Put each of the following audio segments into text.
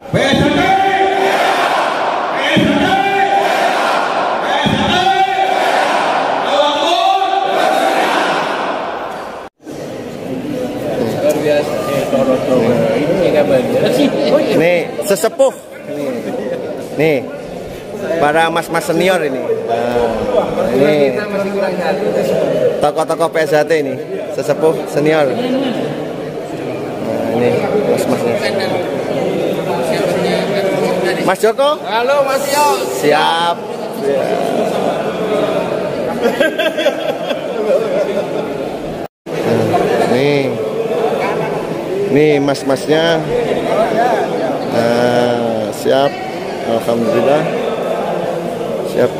Ini sesepuh nih para mas-mas senior ini. Ini tokoh-tokoh PSHT ini sesepuh senior. Ini mas-masnya. Mas Joko. Halo Mas Yo. Siap. Nih mas-masnya. Siap. Alhamdulillah. Siap.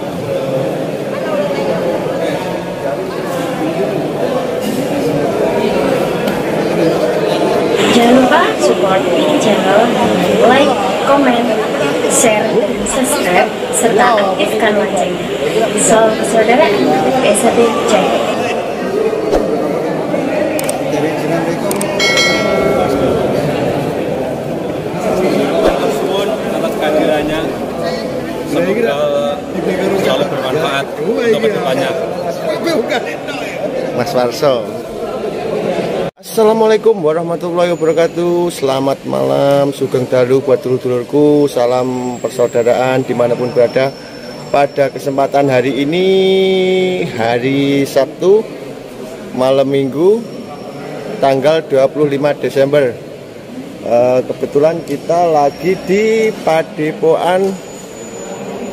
Jangan lupa support channel, like, comment, share, dan subscribe, serta aktifkan loncengnya. Salam persaudaraan, PSHT Jaya. Atas kehadirannya, semoga selalu bermanfaat untuk kedepannya. Mas Warso. Assalamualaikum warahmatullahi wabarakatuh. Selamat malam, sugeng dalu buat dulur-dulurku. Salam persaudaraan dimanapun berada. Pada kesempatan hari ini, hari Sabtu, malam Minggu, tanggal 25 Desember. Kebetulan kita lagi di Padepokan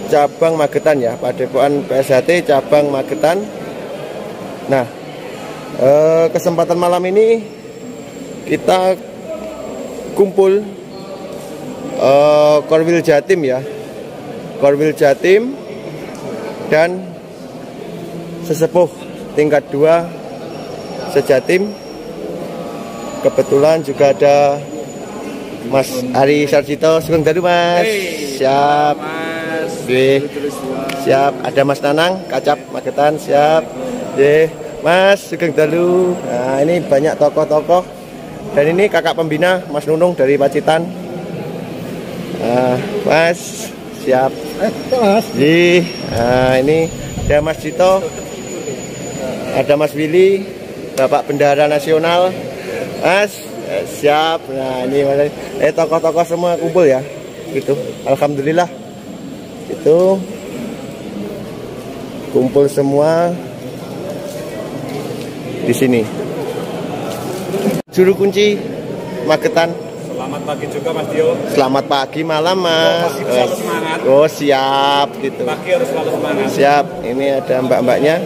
Cabang Magetan ya, Padepokan PSHT Cabang Magetan. Nah, kesempatan malam ini kita kumpul Korwil Jatim ya, Korwil Jatim dan sesepuh tingkat 2 sejatim. Kebetulan juga ada Mas Ari Sarjito. Sugeng dalu Mas. Siap Mas. Siap. Ada Mas Nanang Kacap Magetan. Siap. Mas sugeng dalu. Nah, ini banyak tokoh-tokoh. Dan ini kakak pembina Mas Nunung dari Pacitan. Mas siap. Mas. Ini ada Mas Cito. Ada Mas Willy, Bapak Bendahara Nasional. Mas siap. Nah, ini tokoh-tokoh semua kumpul ya. Gitu. Alhamdulillah. Itu kumpul semua di sini. Juru kunci Magetan. Selamat pagi juga Mas Dio. Selamat pagi, malam Mas. Oh siap gitu. Pagi harus selalu semangat. Siap. Ini ada mbak-mbaknya.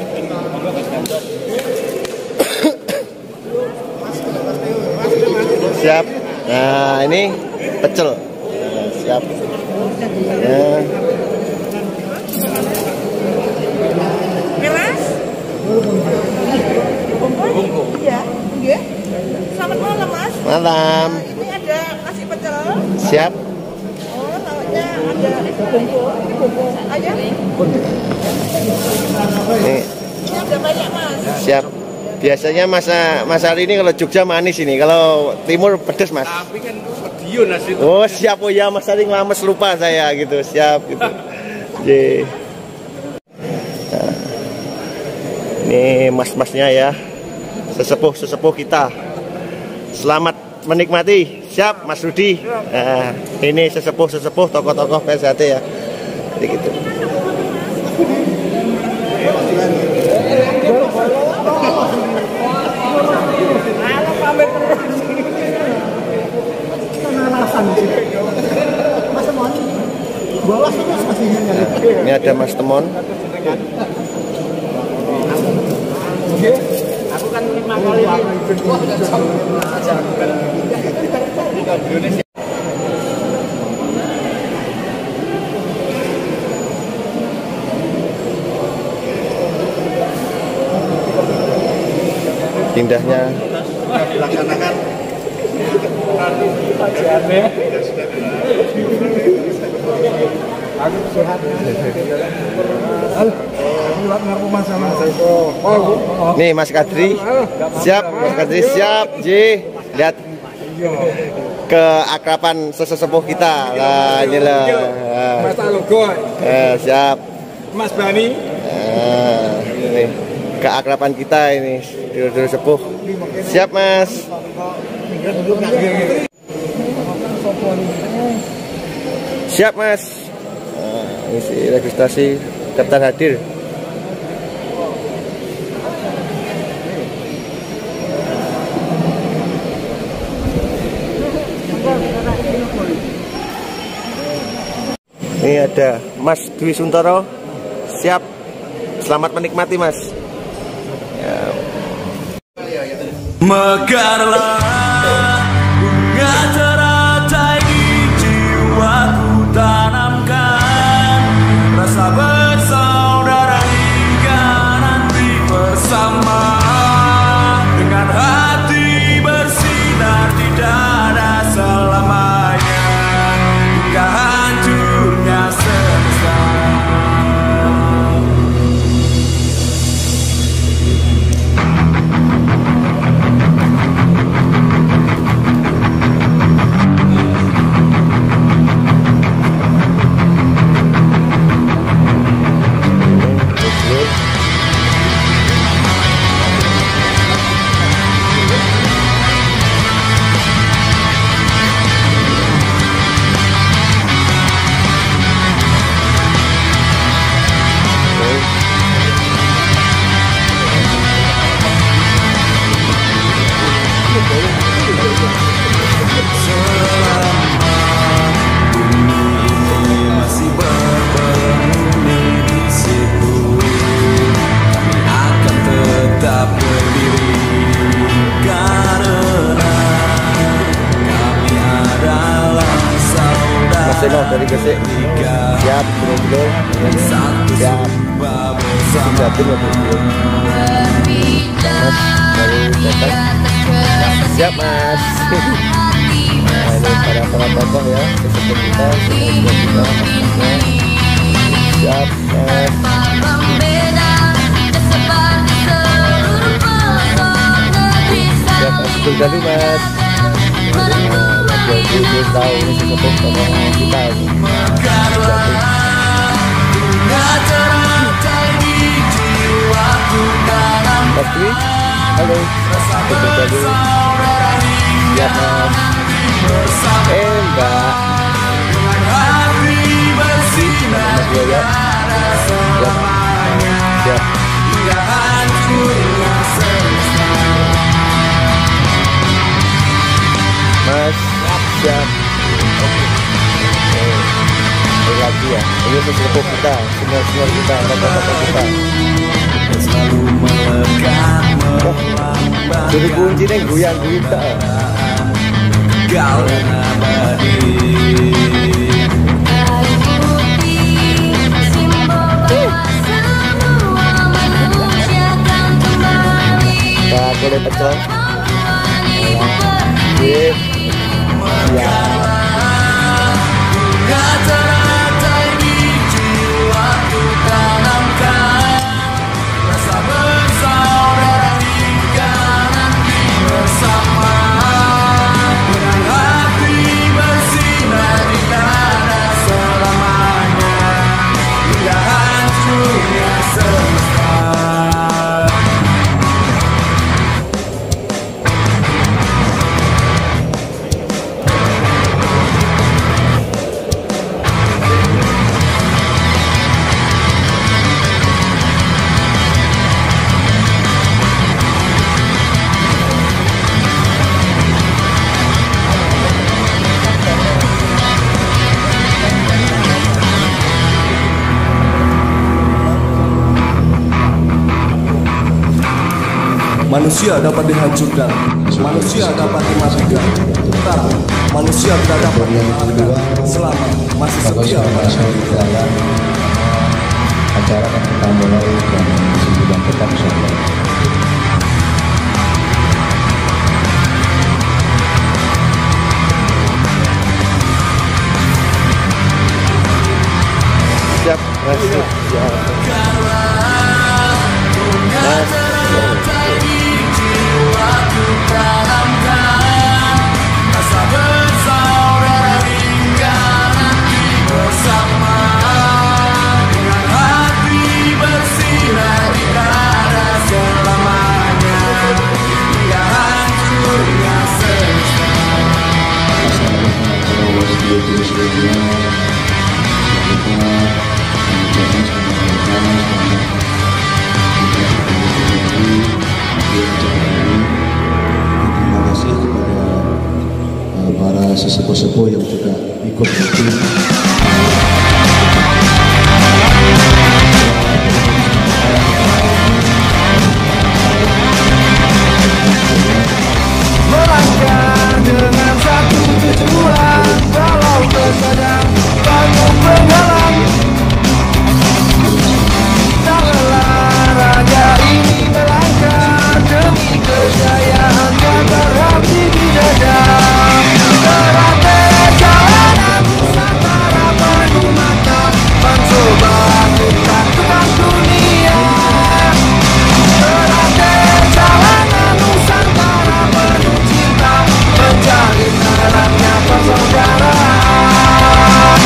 Siap. Nah ini pecel. Nah, siap. Ya. Iya, iya. Selamat malam Mas. Malam. Ini ada nasi pecel. Siap. Oh, lauknya ada bumbu. Ini bumbu aja. Nih. Ini ada banyak Mas. Siap. Biasanya Mas Ari ini kalau Jogja manis ini, kalau Timur pedas Mas. Tapi kan video nasi. Oh siap, oh ya Mas Ari ngelames lupa saya gitu. Siap gitu. Nah, ini mas-masnya ya, sesepuh kita. Selamat menikmati. Siap Mas Rudi. Nah, ini sesepuh tokoh-tokoh PSHT ya. Jadi gitu. Ini ada Mas Temon. Aku kan 5 kali. Indahnya Dilaksanakan. Aku sehat. nih Mas Kadri. Siap Mas Kadri, siap. J. Lihat. keakraban sesepuh kita lah, ini lah. Mas Alogo. Siap. Mas Bani. Ini keakraban kita ini, dulur sepuh. Siap Mas. Siap Mas. Ini si registrasi daftar hadir. Ini ada Mas Dwi Suntoro. Siap. Selamat menikmati Mas. Ya. Mekarlah bunga teratai di jiwaku, tanamkan rasa bersaudara hingga nanti bersama, dengan hati bersinar di dada selamanya hingga hancurnya semesta. Dari Gresik. Siap, bro. Siap. Siapin ya, bro. Mas, baru datang. Siap, Mas. Nah, ini para tokoh ya, sesepuh kita, semua kita. Siap, Mas. Siap, Mas. Dulu, Mas. Jadi tahu ini sesepuh tokoh kita. Mas Dwi, halo. Betul dulu. Ya Mas. Mbak. Mas Dwi ya. Siap. Mas. Siap. Lagi ya, ini sesepuh kita, semua kita, tokoh-tokoh kita. Selalu melekat melambat. Jadi kuncinya goyang kita. Kau dan abadi. Pak boleh pecel. Sip. Siap. Manusia dapat dihancurkan, manusia dapat dimatikan, tetapi manusia tidak dapat dimaafkan selama masih setia pada dalam acara akan kita mulai dan sembilan tetap saja. Siap, Mas. Siap. Mas. jiwaku tanamkan rasa bersama. Terima kasih kepada para sesepuh-sepuh yang juga ikut tim. Melangkah dengan satu tujuan, walau terkadang banyak penghalang. Tak lelah raga ini melangkah demi kejayaan yang berhenti di dada. Teratai jalanan Nusantara penuh mata, mencoba untuk takutkan dunia. Teratai jalanan Nusantara penuh cinta, menjalin eratnya persaudaraan.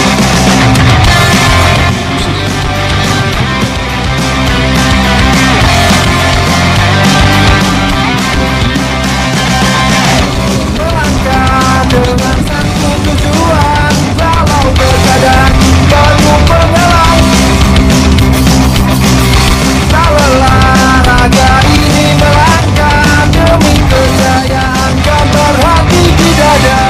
Melangkah dengan satu tujuan, walau terkadang penuh penghalang. Tak lelah raga ini melangkah demi kejayaan yang berhati di dada.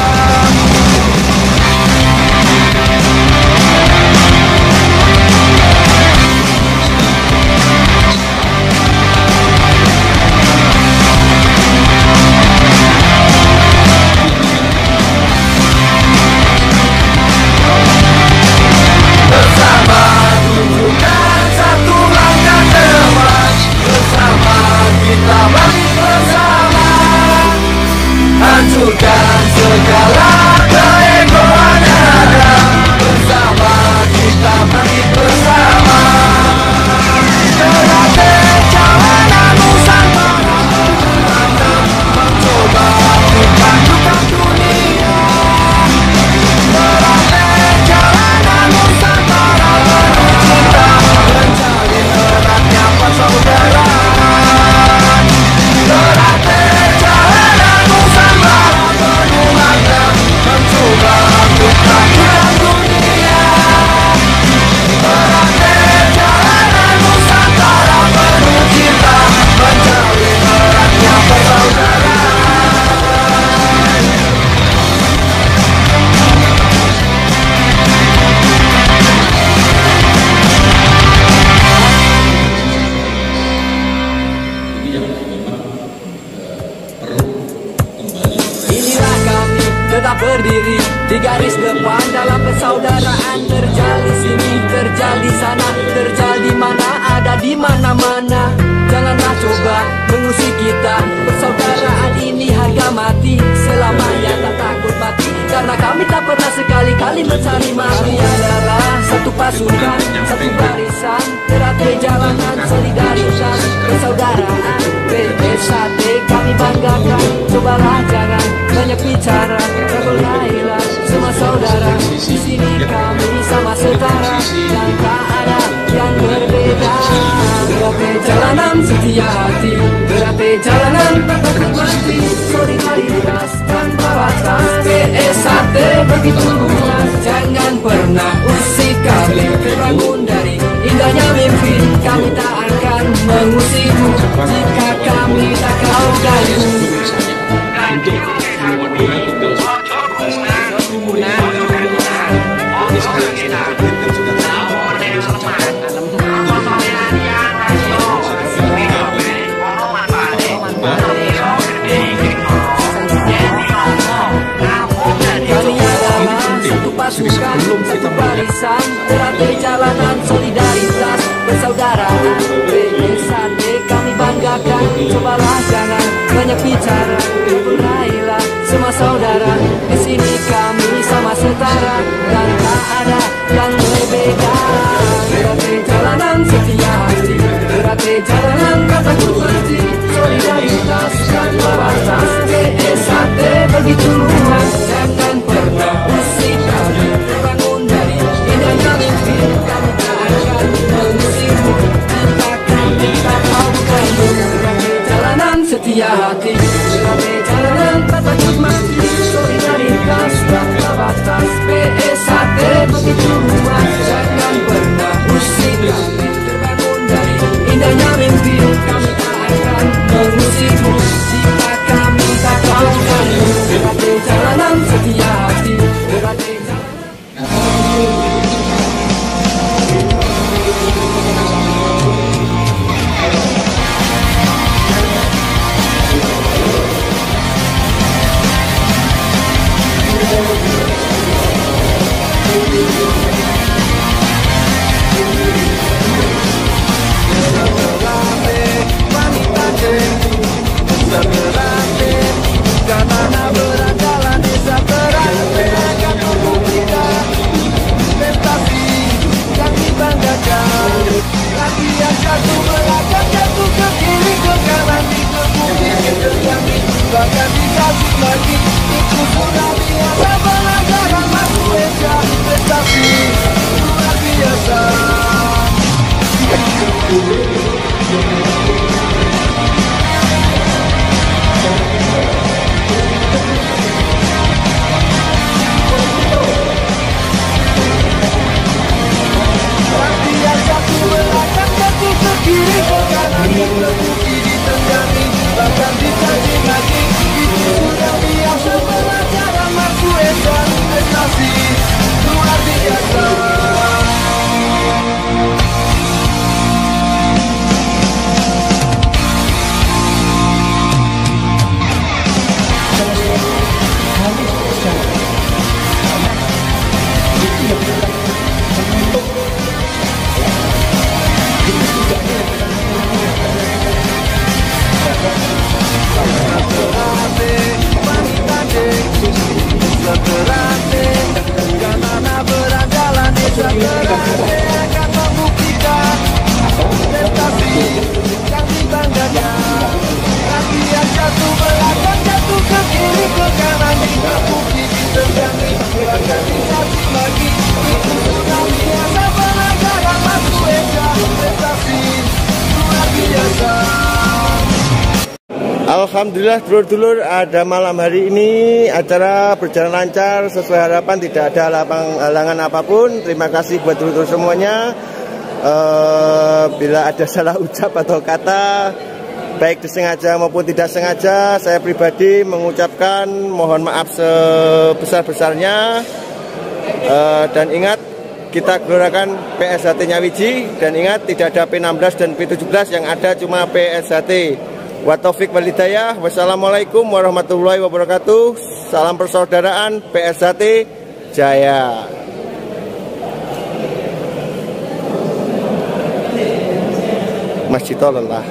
Bersama tunjukkan satu langkah ke depan, bersama kita bangkit bersama, hancurkan segala keegoan yang ada. Bersama kita bangkit bersama, teratai jalanan Nusantara mantap, mencoba untuk takutkan dunia. Teratai jalanan Nusantara penuh cinta, menjalin eratnya persaudaraan. Teratai jalanan Nusantara penuh makna, mencoba untuk takutkan dunia. Teratai jalanan Nusantara penuh cinta, menjalin eratnya persaudaraan. Inilah kami tetap berdiri di garis depan dalam persaudaraan. Terjadi sini, terjadi sana, terjadi mana, ada di mana-mana. Janganlah coba mengusik kita, persaudaraan ini harga mati. Selamanya tak takut mati, karena kami tak pernah sekali-kali mencari mati. Adalah satu pasukan, satu barisan, teratai jalanan solidaritas persaudaraan. PSAT kami banggakan, cobalah jangan banyak bicara, berbelailah semua saudara. Di sini kami sama setara dan tak ada yang berbeda. Teratai jalanan setia hati, teratai jalanan tak takut mati, solidaritas tanpa batas. PSAT begitu luas, jangan pernah usik kami. Bangun dari indahnya mimpi, kami tak akan mengusikmu jika kami tak kau gayu. Pasukan, satu barisan, teratai jalanan solidaritas persaudaraan. PSAT kami banggakan, cobalah jangan banyak bicara, berbelailah semua saudara. Di sini kami sama setara dan tak ada yang berbeda. Teratai jalanan setia hati, teratai jalanan tak takut mati, solidaritas tanpa batas. PSAT begitu luas, jangan pernah usik kami. Bangun dari indahnya mimpi, begitu luas, jangan pernah usik kami. Terbangun dari indahnya mimpi, kami tak akan mengusikmu jika kami tak tahu kamu. Berarti jalanan setia hati, berarti bahkan dikasih lagi, itu sudah biasa. Pelajaran masuk Eja, prestasi luar biasa. Latihan satu belakang, jatuh ke kiri, ke kanan, terbukti ditendangi, bahkan dikasih lagi. Itu sudah biasa. Pelajaran masuk Eja, prestasi luar biasa. Alhamdulillah dulur-dulur, ada malam hari ini acara berjalan lancar sesuai harapan, tidak ada halangan apapun. Terima kasih buat dulur-dulur semuanya. Bila ada salah ucap atau kata, baik disengaja maupun tidak sengaja, saya pribadi mengucapkan mohon maaf sebesar-besarnya. Dan ingat, kita gelarakan PSHT Nyawiji, dan ingat tidak ada P16 dan P17, yang ada cuma PSHT. Wa taufik wal hidayah. Wassalamualaikum warahmatullahi wabarakatuh. Salam persaudaraan, PSHT Jaya. Masjid Allah.